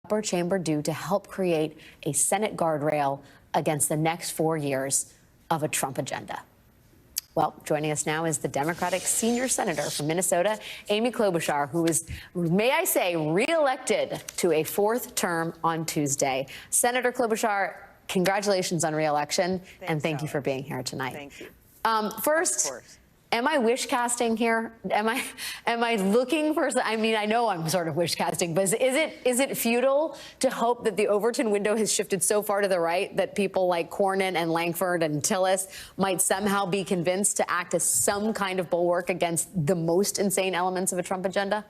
upper chamber do to help create a Senate guardrail against the next 4 years of a Trump agenda? Well, joining us now is the Democratic senior senator from Minnesota, Amy Klobuchar, who is, may I say, reelected to a fourth term on Tuesday. Senator Klobuchar, congratulations on reelection, and thank you for being here tonight. Thank you. First, am I wish casting here? Am I looking for? I mean, I know I'm sort of wish casting, but is it futile to hope that the Overton window has shifted so far to the right that people like Cornyn and Lankford and Tillis might somehow be convinced to act as some kind of bulwark against the most insane elements of a Trump agenda?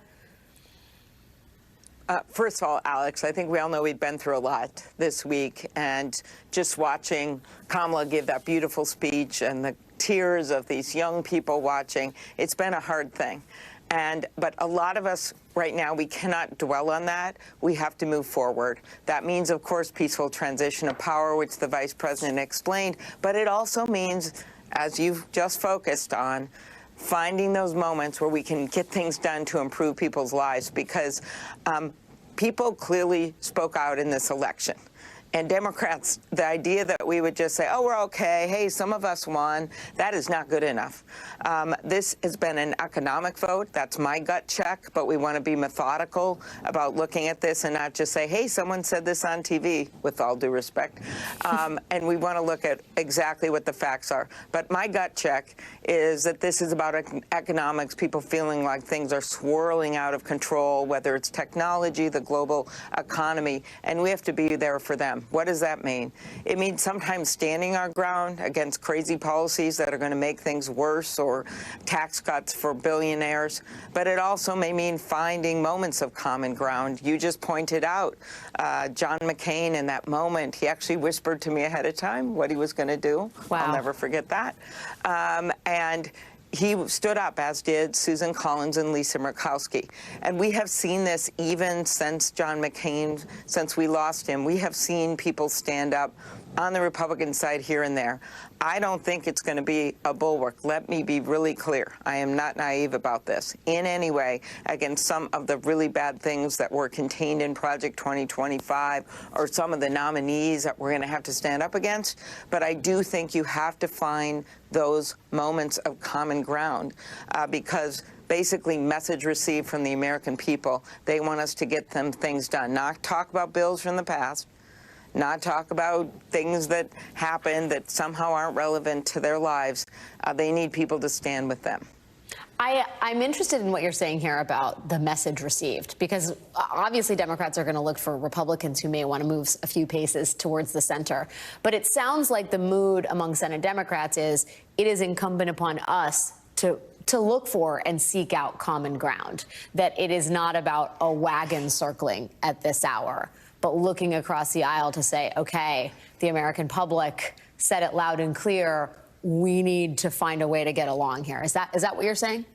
First of all, Alex, I think we all know we've been through a lot this week, and just watching Kamala give that beautiful speech and the tears of these young people watching, it's been a hard thing. But a lot of us right now, we cannot dwell on that. We have to move forward. That means, of course, peaceful transition of power, which the vice president explained, but it also means, as you've just focused on, finding those moments where we can get things done to improve people's lives, because people clearly spoke out in this election. And Democrats, the idea that we would just say, oh, we're okay, hey, some of us won, that is not good enough. This has been an economic vote. That's my gut check. But we want to be methodical about looking at this and not just say, hey, someone said this on TV, with all due respect. And we want to look at exactly what the facts are. But my gut check is that this is about economics, people feeling like things are swirling out of control, whether it's technology, the global economy, and we have to be there for them. What does that mean? It means sometimes standing our ground against crazy policies that are going to make things worse, or tax cuts for billionaires. But it also may mean finding moments of common ground. You just pointed out John McCain in that moment. He actually whispered to me ahead of time what he was going to do. Wow. I'll never forget that. And he stood up, as did Susan Collins and Lisa Murkowski. And we have seen this even since John McCain, since we lost him. We have seen people stand up on the Republican side here and there. I don't think it's going to be a bulwark. Let me be really clear. I am not naive about this in any way against some of the really bad things that were contained in Project 2025 or some of the nominees that we're going to have to stand up against. But I do think you have to find those moments of common ground because basically message received from the American people. They want us to get them things done, not talk about bills from the past, not talk about things that happened that somehow aren't relevant to their lives. They need people to stand with them. I'm interested in what you're saying here about the message received, because obviously Democrats are going to look for Republicans who may want to move a few paces towards the center. But it sounds like the mood among Senate Democrats is it is incumbent upon us to look for and seek out common ground, that it is not about a wagon circling at this hour, but looking across the aisle to say, okay, the American public said it loud and clear, we need to find a way to get along here. Is that what you're saying?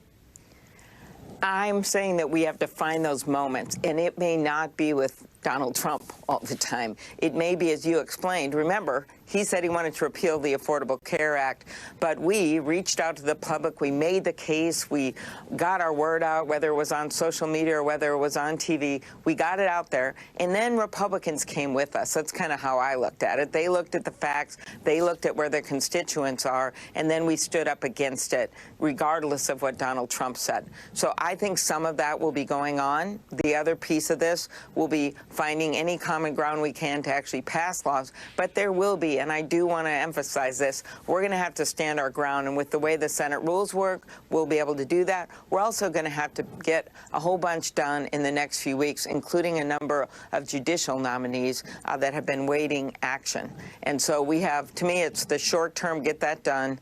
I'm saying that we have to find those moments, and it may not be with Donald Trump all the time. It may be, as you explained. Remember, he said he wanted to repeal the Affordable Care Act, but we reached out to the public. We made the case. We got our word out, whether it was on social media or whether it was on TV. We got it out there, and then Republicans came with us. That's kind of how I looked at it. They looked at the facts. They looked at where their constituents are, and then we stood up against it, regardless of what Donald Trump said. So I think some of that will be going on. The other piece of this will be finding any common ground we can to actually pass laws. But there will be, and I do want to emphasize this, we're going to have to stand our ground. And with the way the Senate rules work, we'll be able to do that. We're also going to have to get a whole bunch done in the next few weeks, including a number of judicial nominees that have been waiting action. And so we have, to me, it's the short term, get that done,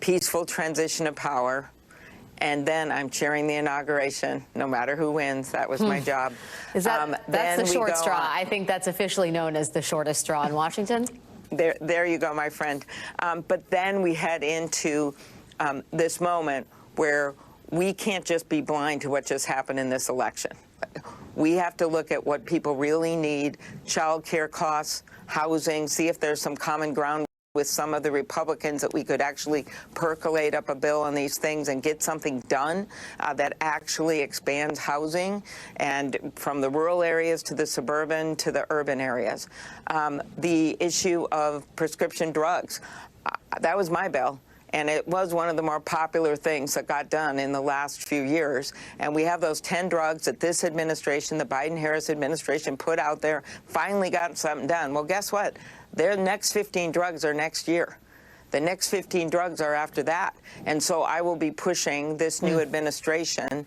peaceful transition of power. And then I'm chairing the inauguration, no matter who wins. That was my job. Is that that's the short straw? I think that's officially known as the shortest straw in Washington. There you go, my friend. But then we head into this moment where we can't just be blind to what just happened in this election. We have to look at what people really need: child care costs, housing, see if there's some common ground. with some of the Republicans that we could actually percolate up a bill on these things and get something done that actually expands housing, and from the rural areas to the suburban to the urban areas. The issue of prescription drugs, that was my bill. And it was one of the more popular things that got done in the last few years. And we have those 10 drugs that this administration, the Biden-Harris administration, put out there, finally got something done. Well, guess what? Their next 15 drugs are next year. The next 15 drugs are after that. And so I will be pushing this new administration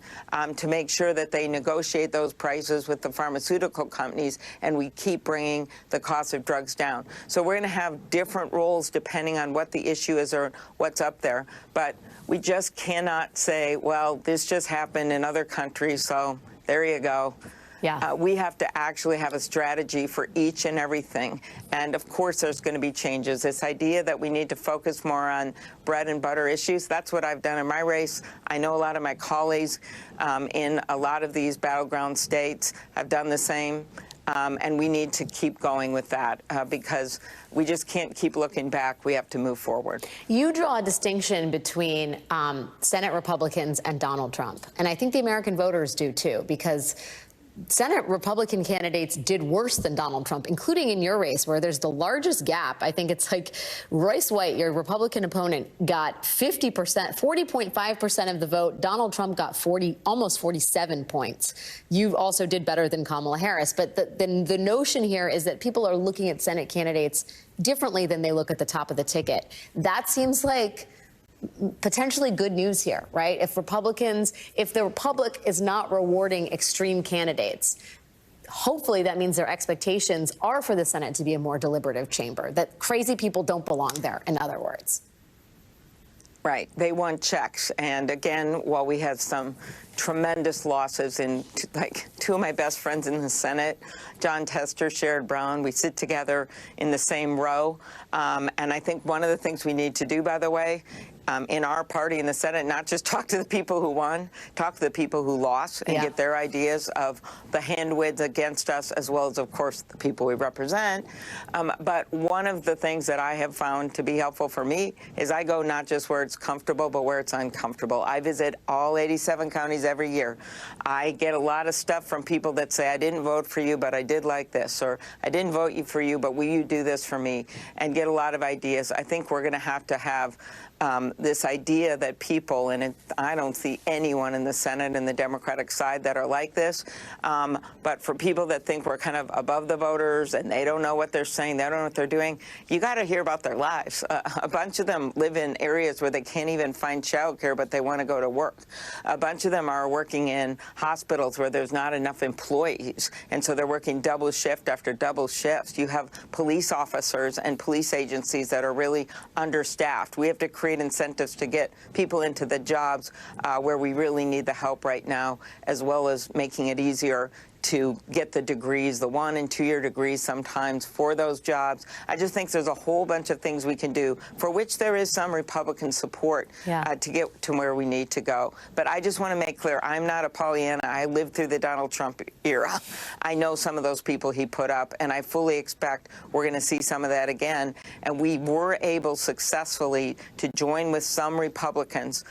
to make sure that they negotiate those prices with the pharmaceutical companies and we keep bringing the cost of drugs down. So we're going to have different roles depending on what the issue is or what's up there. But we just cannot say, well, this just happened in other countries, so there you go. Yeah. We have to actually have a strategy for each and everything. And of course, there's going to be changes. This idea that we need to focus more on bread and butter issues, that's what I've done in my race. I know a lot of my colleagues in a lot of these battleground states have done the same. And we need to keep going with that because we just can't keep looking back. We have to move forward. You draw a distinction between Senate Republicans and Donald Trump. And I think the American voters do, too, because Senate Republican candidates did worse than Donald Trump, including in your race, where there's the largest gap. I think it's like Royce White, your Republican opponent, got 50%, 40.5% of the vote. Donald Trump got almost 47 points. You also did better than Kamala Harris. But the notion here is that people are looking at Senate candidates differently than they look at the top of the ticket. That seems like potentially good news here, right? If the Republic is not rewarding extreme candidates, hopefully that means their expectations are for the Senate to be a more deliberative chamber, that crazy people don't belong there, in other words. Right. They want checks. And again, while we had some tremendous losses in, like, two of my best friends in the Senate, Jon Tester, Sherrod Brown, we sit together in the same row. And I think one of the things we need to do, by the way, in our party in the Senate, not just talk to the people who won, talk to the people who lost and get their ideas of the hand-widths against us, as well as, of course, the people we represent. But one of the things that I have found to be helpful for me is I go not just where it's comfortable, but where it's uncomfortable. I visit all 87 counties every year. I get a lot of stuff from people that say, I didn't vote for you, but I did like this, or I didn't vote for you, but will you do this for me? And get a lot of ideas. I think we're going to have this idea that people, and I don't see anyone in the Senate and the Democratic side that are like this, but for people that think we're kind of above the voters and they don't know what they're saying, they don't know what they're doing, you got to hear about their lives. A bunch of them live in areas where they can't even find childcare, but they want to go to work. A bunch of them are working in hospitals where there's not enough employees, and so they're working double shift after double shifts. You have police officers and police agencies that are really understaffed. We have to create incentives to get people into the jobs where we really need the help right now, as well as making it easier to get the degrees, the 1- and 2-year degrees sometimes for those jobs. I just think there's a whole bunch of things we can do for which there is some Republican support to get to where we need to go. But I just want to make clear, I'm not a Pollyanna. I lived through the Donald Trump era. I know some of those people he put up, and I fully expect we're going to see some of that again. And we were able successfully to join with some Republicans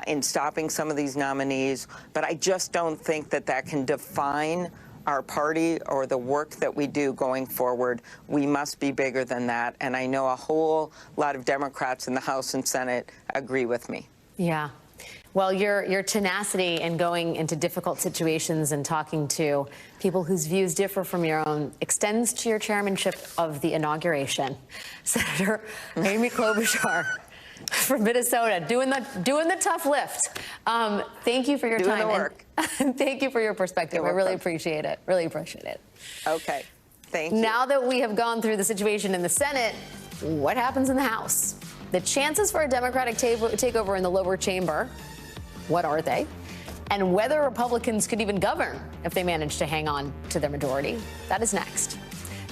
in stopping some of these nominees. But I just don't think that that can define our party or the work that we do going forward. We must be bigger than that. And I know a whole lot of Democrats in the House and Senate agree with me. Yeah. Well, your tenacity in going into difficult situations and talking to people whose views differ from your own extends to your chairmanship of the inauguration. Senator Amy Klobuchar from Minnesota, doing the tough lift. Thank you for your time. Doing the work. And thank you for your perspective. I really appreciate it. Really appreciate it. Okay. Thank you. Now that we have gone through the situation in the Senate, what happens in the House? The chances for a Democratic takeover in the lower chamber, what are they? And whether Republicans could even govern if they manage to hang on to their majority. That is next.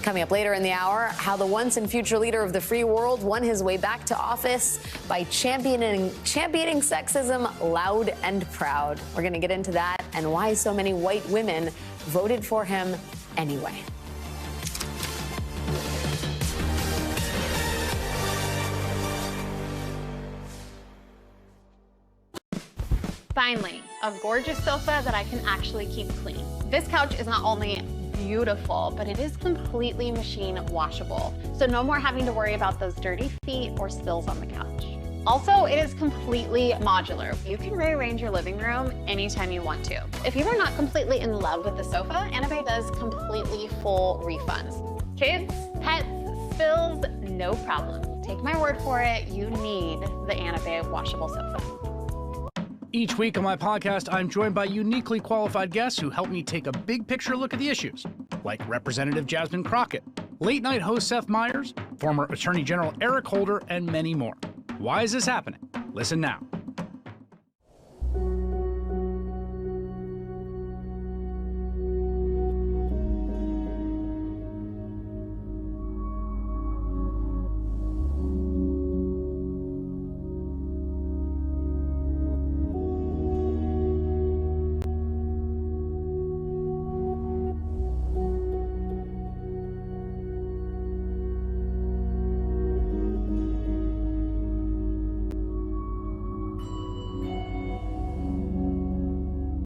Coming up later in the hour, how the once and future leader of the free world won his way back to office by championing sexism loud and proud. We're going to get into that and why so many white women voted for him anyway. Finally, a gorgeous sofa that I can actually keep clean. This couch is not only beautiful, but it is completely machine washable. So no more having to worry about those dirty feet or spills on the couch. Also, it is completely modular. You can rearrange your living room anytime you want to. If you are not completely in love with the sofa, Anabei does completely full refunds. Kids, pets, spills, no problem. Take my word for it, you need the Anabei washable sofa. Each week on my podcast, I'm joined by uniquely qualified guests who help me take a big picture look at the issues, like Representative Jasmine Crockett, late night host Seth Meyers, former Attorney General Eric Holder, and many more. Why is this happening? Listen now.